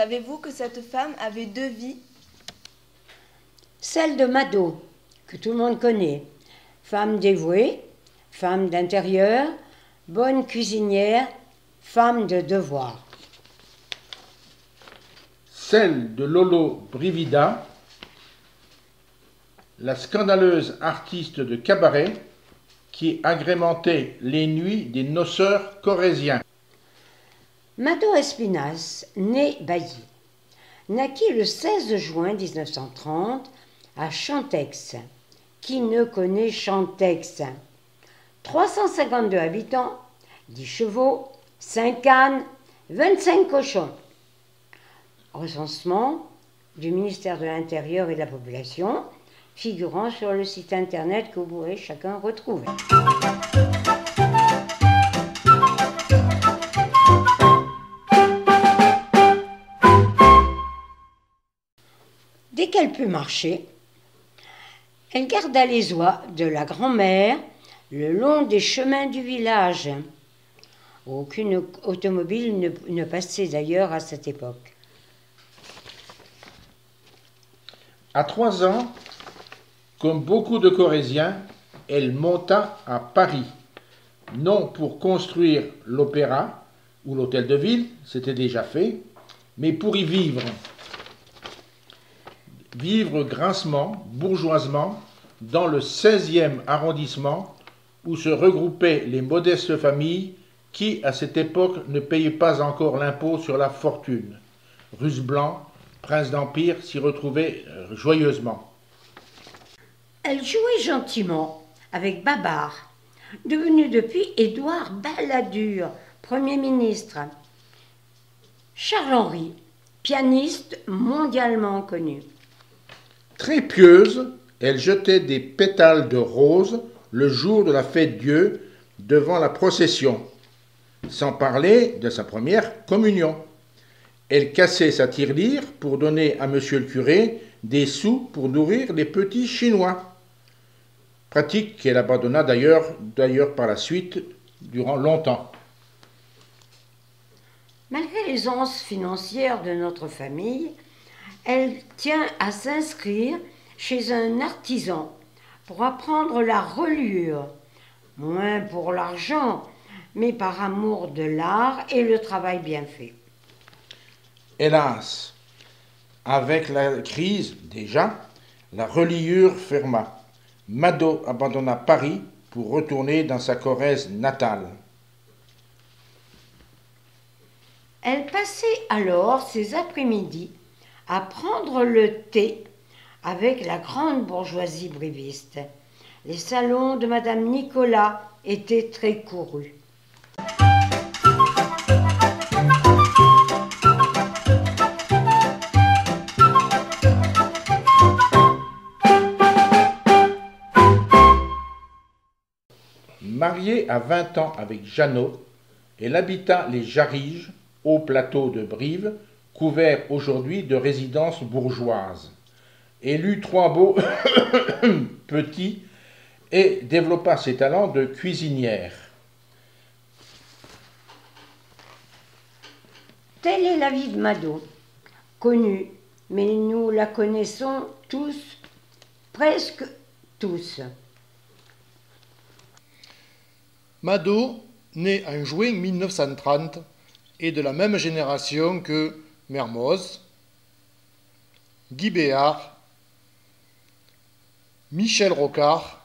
Savez-vous que cette femme avait deux vies? Celle de Mado, que tout le monde connaît. Femme dévouée, femme d'intérieur, bonne cuisinière, femme de devoir. Celle de Lolo Brivida, la scandaleuse artiste de cabaret qui agrémentait les nuits des noceurs corréziens. Mado Espinas, née Bailly, naquit le 16 juin 1930 à Chantex. Qui ne connaît Chantex? 352 habitants, 10 chevaux, 5 ânes, 25 cochons. Recensement du ministère de l'Intérieur et de la Population, figurant sur le site internet que vous pourrez chacun retrouver. Dès qu'elle put marcher, elle garda les oies de la grand-mère le long des chemins du village. Aucune automobile ne passait d'ailleurs à cette époque. À 3 ans, comme beaucoup de Corréziens, elle monta à Paris, non pour construire l'opéra ou l'hôtel de ville, c'était déjà fait, mais pour y vivre. Vivre grassement, bourgeoisement, dans le 16e arrondissement où se regroupaient les modestes familles qui, à cette époque, ne payaient pas encore l'impôt sur la fortune. Russes blancs, princes d'Empire s'y retrouvaient joyeusement. Elle jouait gentiment avec Babar, devenu depuis Édouard Balladur, Premier ministre. Charles-Henri, pianiste mondialement connu. Très pieuse, elle jetait des pétales de rose le jour de la fête Dieu devant la procession, sans parler de sa première communion. Elle cassait sa tirelire pour donner à monsieur le curé des sous pour nourrir les petits Chinois. Pratique qu'elle abandonna d'ailleurs par la suite durant longtemps. Malgré l'aisance financière de notre famille, elle tient à s'inscrire chez un artisan pour apprendre la reliure, moins pour l'argent, mais par amour de l'art et le travail bien fait. Hélas, avec la crise déjà, la reliure ferma. Mado abandonna Paris pour retourner dans sa Corrèze natale. Elle passait alors ses après-midi à prendre le thé avec la grande bourgeoisie briviste. Les salons de Madame Nicolas étaient très courus. Mariée à 20 ans avec Jeannot, elle habita les Jarriges, haut plateau de Brive, couvert aujourd'hui de résidences bourgeoises. Elle eut 3 beaux petits et développa ses talents de cuisinière. Telle est la vie de Mado, connue, mais nous la connaissons tous, presque tous. Mado, né en juin 1930, est de la même génération que Mermoz, Guy Béard, Michel Rocard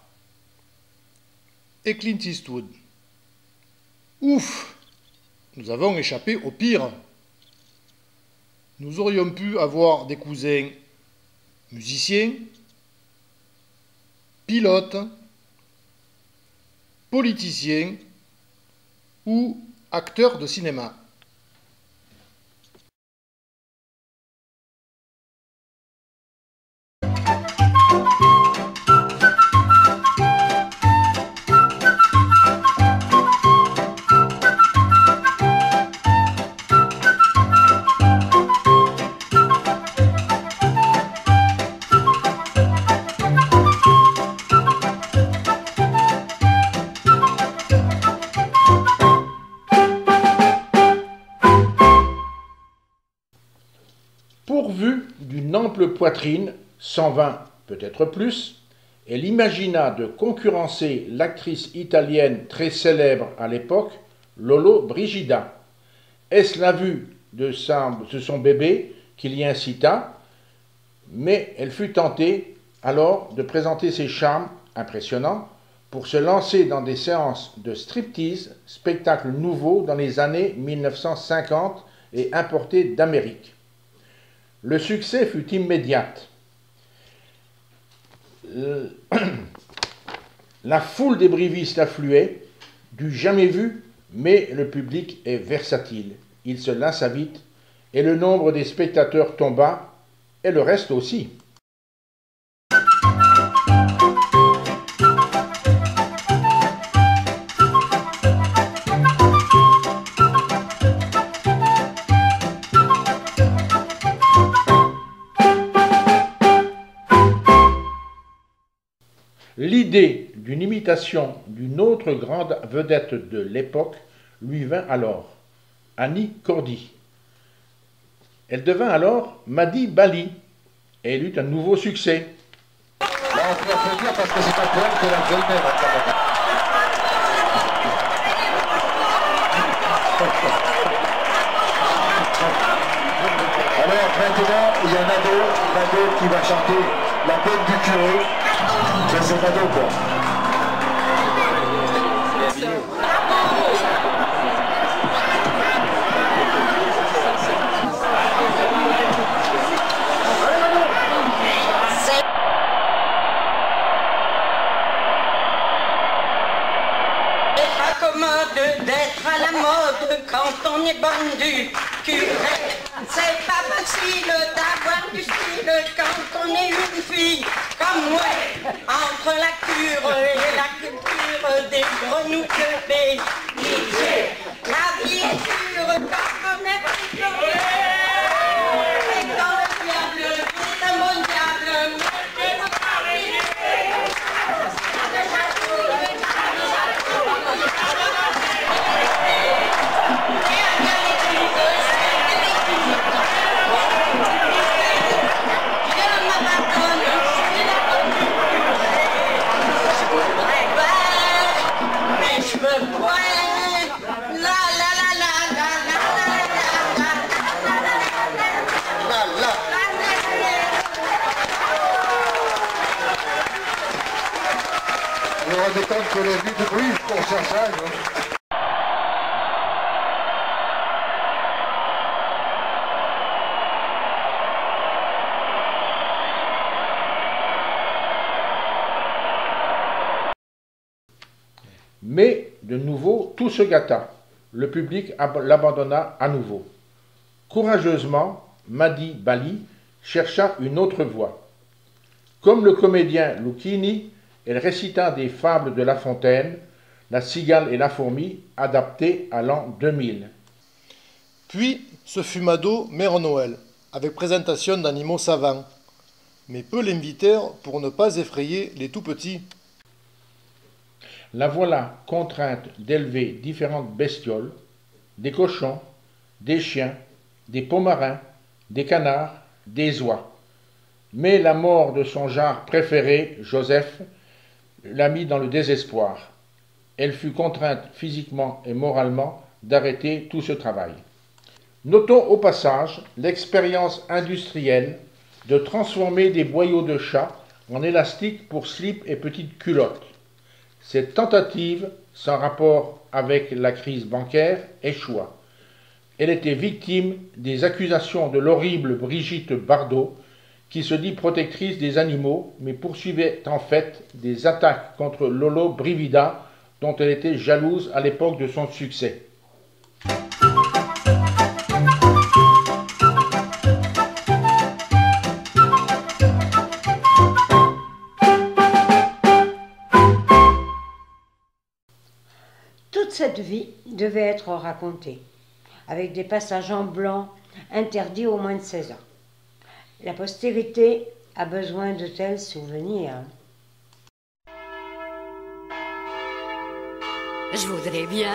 et Clint Eastwood. Ouf! Nous avons échappé au pire. Nous aurions pu avoir des cousins musiciens, pilotes, politiciens ou acteurs de cinéma. Pourvu d'une ample poitrine, 120 peut-être plus, elle imagina de concurrencer l'actrice italienne très célèbre à l'époque, Lolo Brigida. Est-ce la vue de son bébé qui l'y incita? Mais elle fut tentée alors de présenter ses charmes impressionnants pour se lancer dans des séances de striptease, spectacle nouveau dans les années 1950 et importé d'Amérique. Le succès fut immédiat. La foule des brivistes affluait, du jamais vu, mais le public est versatile. Il se lassa vite, et le nombre des spectateurs tomba, et le reste aussi. L'idée d'une imitation d'une autre grande vedette de l'époque lui vint alors, Annie Cordy. Elle devint alors Madi Bali et elle eut un nouveau succès. Là, on peut applaudir parce que c'est pas pour elle que la gueule même. Alors maintenant, il y a Nado qui va chanter la peine du curé. C'est Nado quoi. D'être à la mode quand on est bonne du curé. C'est pas facile d'avoir du style quand on est une fille comme moi. Entre la cure et la culture des grenouilles de Bélier. La vie est dure quand on est picolé. Et quand le diable est un bon diable, Vous vous rendez compte que les vues de bruit pour cherchage. Mais de nouveau, tout se gâta. Le public l'abandonna à nouveau. Courageusement, Madi Bali chercha une autre voie. Comme le comédien Lucchini, elle récita des fables de La Fontaine, La cigale et la fourmi, adaptées à l'an 2000. Puis, ce fut Mado Mère Noël, avec présentation d'animaux savants. Mais peu l'invitèrent pour ne pas effrayer les tout-petits. La voilà contrainte d'élever différentes bestioles, des cochons, des chiens, des pomarins, des canards, des oies. Mais la mort de son genre préféré, Joseph, la mit dans le désespoir. Elle fut contrainte physiquement et moralement d'arrêter tout ce travail. Notons au passage l'expérience industrielle de transformer des boyaux de chat en élastique pour slip et petites culottes. Cette tentative, sans rapport avec la crise bancaire, échoua. Elle était victime des accusations de l'horrible Brigitte Bardot, qui se dit protectrice des animaux, mais poursuivait en fait des attaques contre Lolo Brigida, dont elle était jalouse à l'époque de son succès. Toute cette vie devait être racontée, avec des passages en blanc interdits aux moins de 16 ans. La postérité a besoin de tels souvenirs. Je voudrais bien,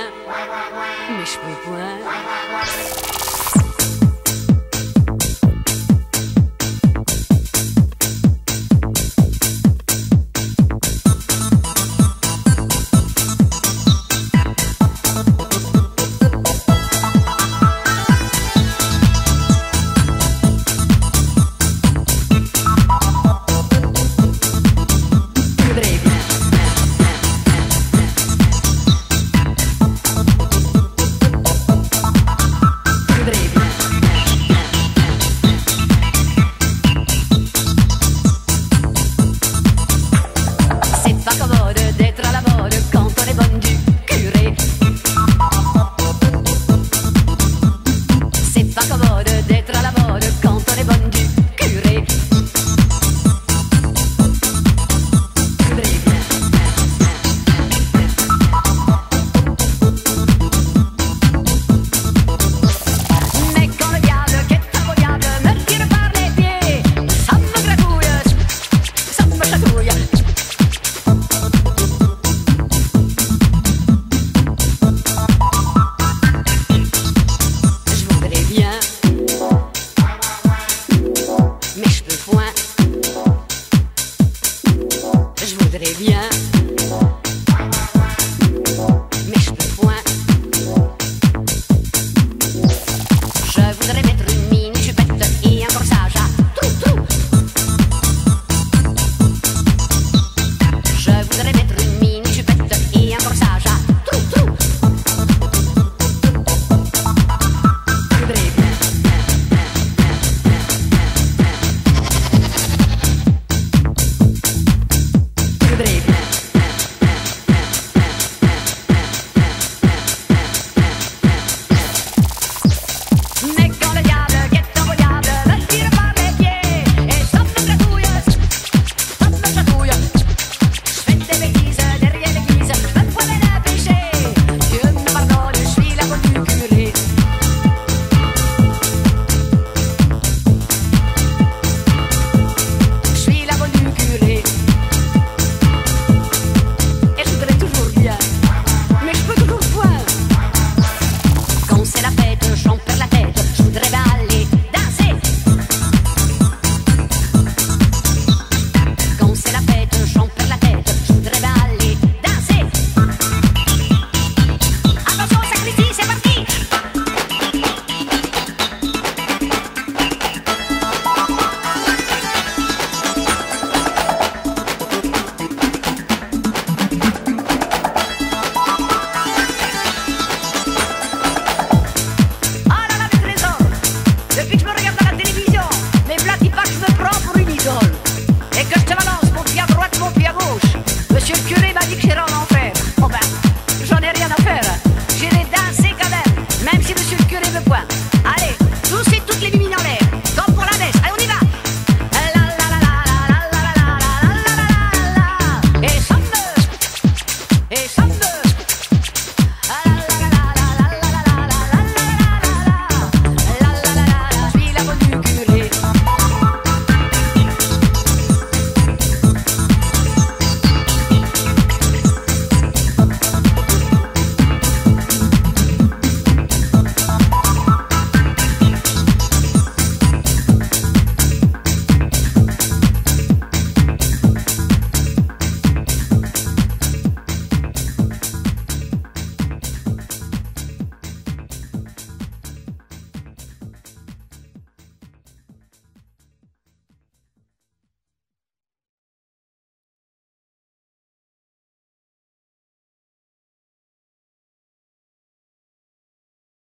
mais je peux point.